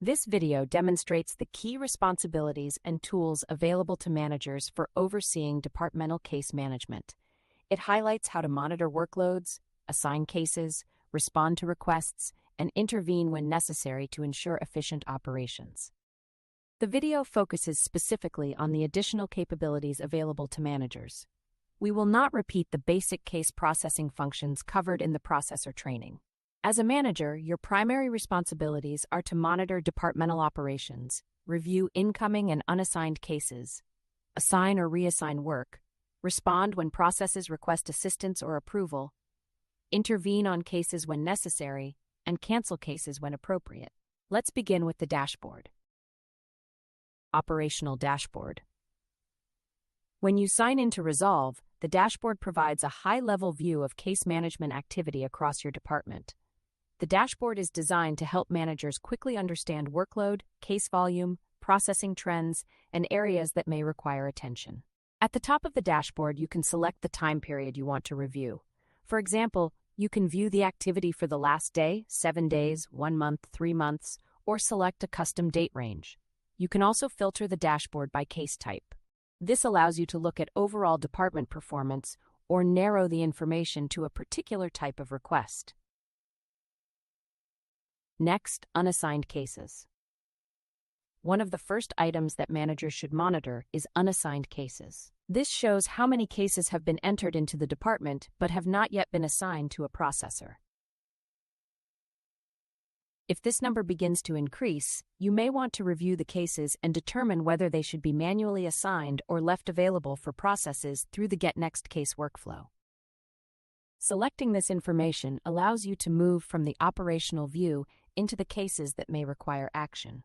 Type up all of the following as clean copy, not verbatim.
This video demonstrates the key responsibilities and tools available to managers for overseeing departmental case management. It highlights how to monitor workloads, assign cases, respond to requests, and intervene when necessary to ensure efficient operations. The video focuses specifically on the additional capabilities available to managers. We will not repeat the basic case processing functions covered in the processor training. As a manager, your primary responsibilities are to monitor departmental operations, review incoming and unassigned cases, assign or reassign work, respond when processes request assistance or approval, intervene on cases when necessary, and cancel cases when appropriate. Let's begin with the dashboard. Operational dashboard. When you sign into Resvol, the dashboard provides a high-level view of case management activity across your department. The dashboard is designed to help managers quickly understand workload, case volume, processing trends, and areas that may require attention. At the top of the dashboard, you can select the time period you want to review. For example, you can view the activity for the last day, 7 days, 1 month, 3 months, or select a custom date range. You can also filter the dashboard by case type. This allows you to look at overall department performance or narrow the information to a particular type of request. Next, unassigned cases. One of the first items that managers should monitor is unassigned cases. This shows how many cases have been entered into the department but have not yet been assigned to a processor. If this number begins to increase, you may want to review the cases and determine whether they should be manually assigned or left available for processes through the Get Next Case workflow. Selecting this information allows you to move from the operational view into the cases that may require action.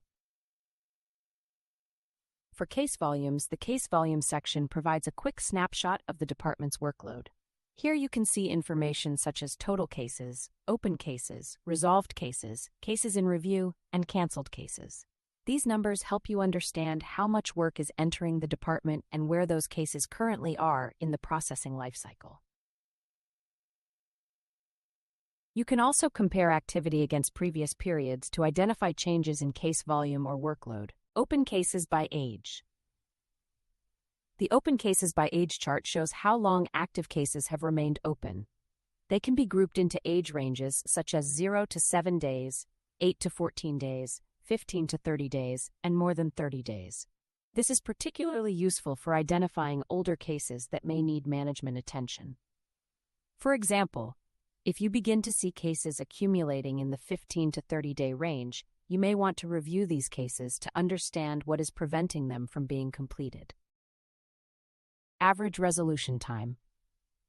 For case volumes, the Case Volume section provides a quick snapshot of the department's workload. Here you can see information such as total cases, open cases, resolved cases, cases in review, and canceled cases. These numbers help you understand how much work is entering the department and where those cases currently are in the processing lifecycle. You can also compare activity against previous periods to identify changes in case volume or workload. Open cases by age. The Open Cases by Age chart shows how long active cases have remained open. They can be grouped into age ranges such as 0 to 7 days, 8 to 14 days, 15 to 30 days, and more than 30 days. This is particularly useful for identifying older cases that may need management attention. For example, if you begin to see cases accumulating in the 15 to 30-day range, you may want to review these cases to understand what is preventing them from being completed. Average resolution time.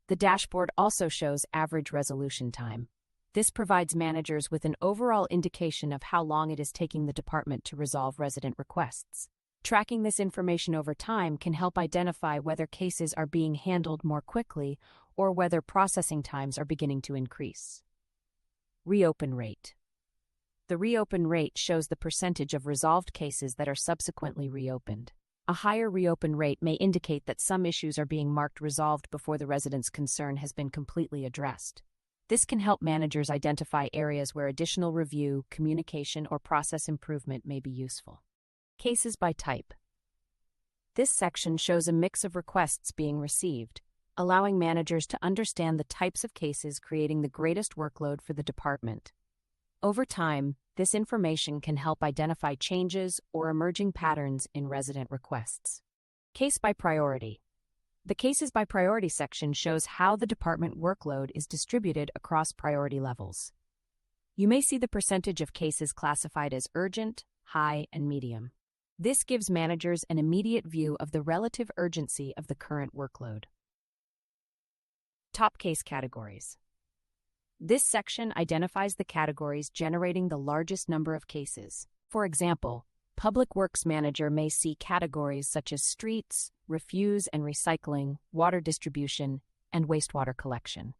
The dashboard also shows average resolution time. This provides managers with an overall indication of how long it is taking the department to resolve resident requests. Tracking this information over time can help identify whether cases are being handled more quickly or whether processing times are beginning to increase. Reopen rate. The reopen rate shows the percentage of resolved cases that are subsequently reopened. A higher reopen rate may indicate that some issues are being marked resolved before the resident's concern has been completely addressed. This can help managers identify areas where additional review, communication, or process improvement may be useful. Cases by type. This section shows a mix of requests being received, allowing managers to understand the types of cases creating the greatest workload for the department. Over time, this information can help identify changes or emerging patterns in resident requests. Case by priority. The Cases by Priority section shows how the department workload is distributed across priority levels. You may see the percentage of cases classified as urgent, high, and medium. This gives managers an immediate view of the relative urgency of the current workload. Top case categories. This section identifies the categories generating the largest number of cases. For example, Public Works Manager may see categories such as streets, refuse and recycling, water distribution, and wastewater collection.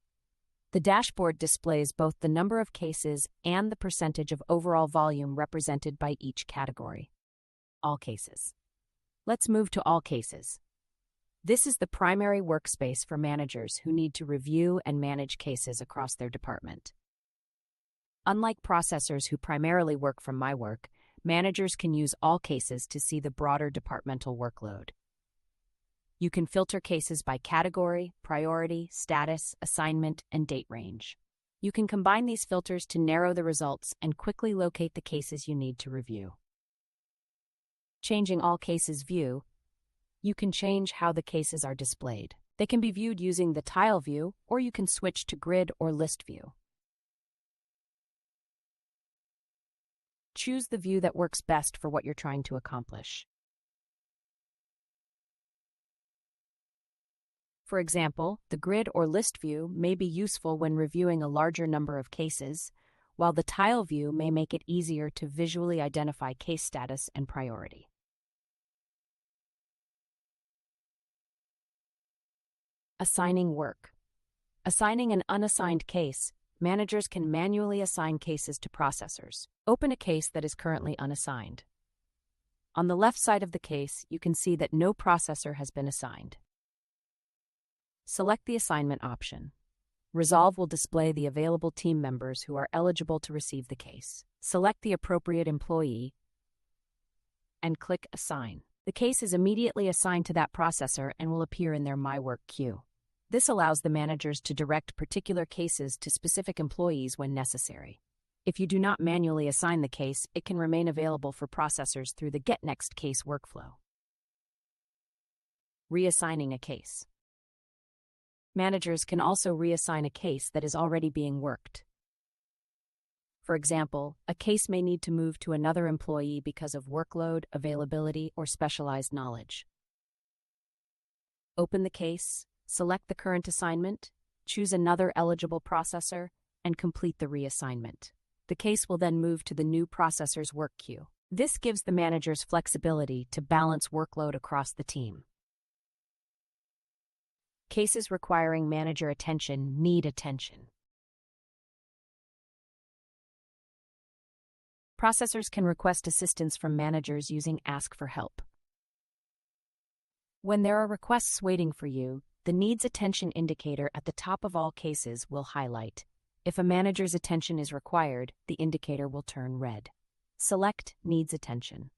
The dashboard displays both the number of cases and the percentage of overall volume represented by each category. All cases. Let's move to all cases. This is the primary workspace for managers who need to review and manage cases across their department. Unlike processors who primarily work from My Work, Managers can use all cases to see the broader departmental workload. You can filter cases by category, priority, status, assignment, and date range. You can combine these filters to narrow the results and quickly locate the cases you need to review. Changing all cases view, you can change how the cases are displayed. They can be viewed using the tile view, or you can switch to grid or list view. Choose the view that works best for what you're trying to accomplish. For example, the grid or list view may be useful when reviewing a larger number of cases, while the tile view may make it easier to visually identify case status and priority. Assigning work. Assigning an unassigned case, managers can manually assign cases to processors. Open a case that is currently unassigned. On the left side of the case, you can see that no processor has been assigned. Select the assignment option. Resvol will display the available team members who are eligible to receive the case. Select the appropriate employee and click Assign. The case is immediately assigned to that processor and will appear in their My Work queue. This allows the managers to direct particular cases to specific employees when necessary. If you do not manually assign the case, it can remain available for processors through the Get Next Case workflow. Reassigning a case. Managers can also reassign a case that is already being worked. For example, a case may need to move to another employee because of workload, availability, or specialized knowledge. Open the case, select the current assignment, choose another eligible processor, and complete the reassignment. The case will then move to the new processor's work queue. This gives the managers flexibility to balance workload across the team. Cases requiring manager attention need attention. Processors can request assistance from managers using Ask for Help. When there are requests waiting for you, the Needs Attention indicator at the top of all cases will highlight. If a manager's attention is required, the indicator will turn red. Select Needs Attention.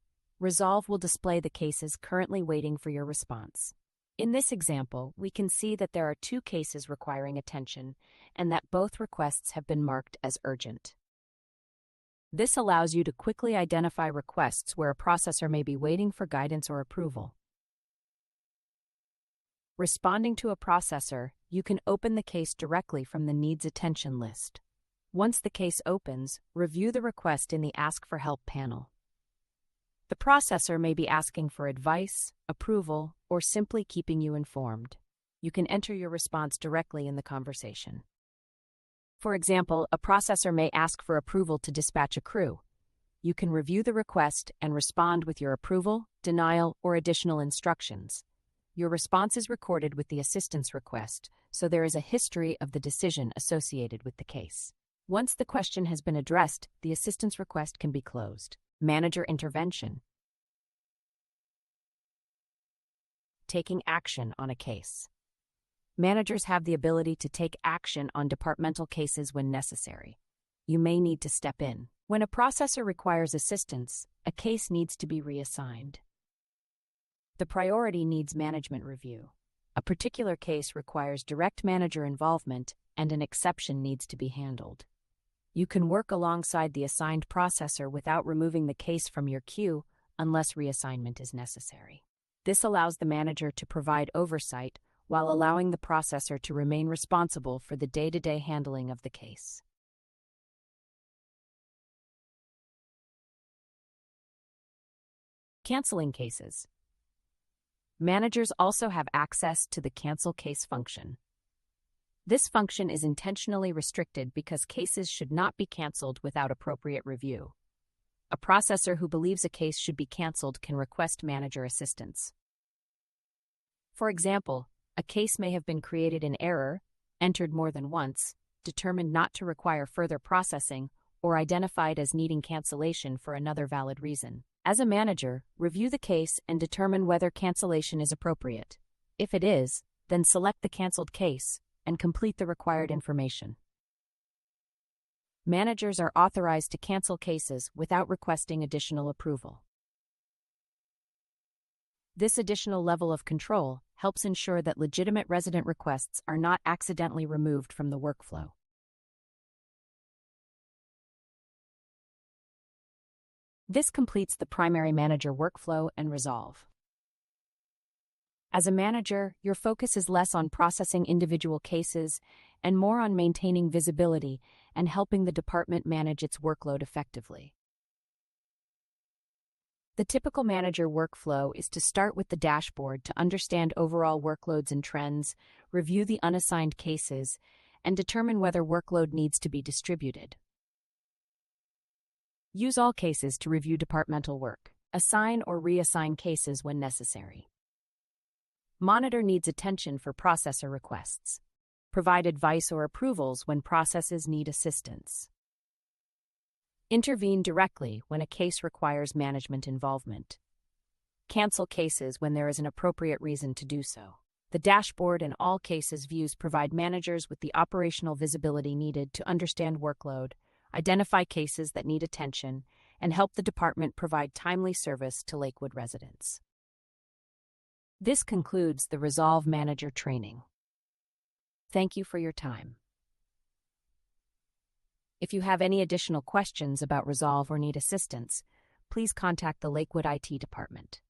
Resvol will display the cases currently waiting for your response. In this example, we can see that there are 2 cases requiring attention and that both requests have been marked as urgent. This allows you to quickly identify requests where a processor may be waiting for guidance or approval. Responding to a processor, you can open the case directly from the Needs Attention list. Once the case opens, review the request in the Ask for Help panel. The processor may be asking for advice, approval, or simply keeping you informed. You can enter your response directly in the conversation. For example, a processor may ask for approval to dispatch a crew. You can review the request and respond with your approval, denial, or additional instructions. Your response is recorded with the assistance request, so there is a history of the decision associated with the case. Once the question has been addressed, the assistance request can be closed. Manager intervention. Taking action on a case. Managers have the ability to take action on departmental cases when necessary. You may need to step in. When a processor requires assistance, a case needs to be reassigned. The priority needs management review. A particular case requires direct manager involvement, and an exception needs to be handled. You can work alongside the assigned processor without removing the case from your queue unless reassignment is necessary. This allows the manager to provide oversight while allowing the processor to remain responsible for the day-to-day handling of the case. Canceling cases. Managers also have access to the Cancel Case function. This function is intentionally restricted because cases should not be canceled without appropriate review. A processor who believes a case should be canceled can request manager assistance. For example, a case may have been created in error, entered more than once, determined not to require further processing, or identified as needing cancellation for another valid reason. As a manager, review the case and determine whether cancellation is appropriate. If it is, then select the canceled case and complete the required information. Managers are authorized to cancel cases without requesting additional approval. This additional level of control helps ensure that legitimate resident requests are not accidentally removed from the workflow. This completes the primary manager workflow and resolve. As a manager, your focus is less on processing individual cases and more on maintaining visibility and helping the department manage its workload effectively. The typical manager workflow is to start with the dashboard to understand overall workloads and trends, review the unassigned cases, and determine whether workload needs to be distributed. Use all cases to review departmental work. Assign or reassign cases when necessary. Monitor needs attention for processor requests. Provide advice or approvals when processes need assistance. Intervene directly when a case requires management involvement. Cancel cases when there is an appropriate reason to do so. The dashboard and all cases views provide managers with the operational visibility needed to understand workload, identify cases that need attention, and help the department provide timely service to Lakewood residents. This concludes the Resolve Manager training. Thank you for your time. If you have any additional questions about Resolve or need assistance, please contact the Lakewood IT department.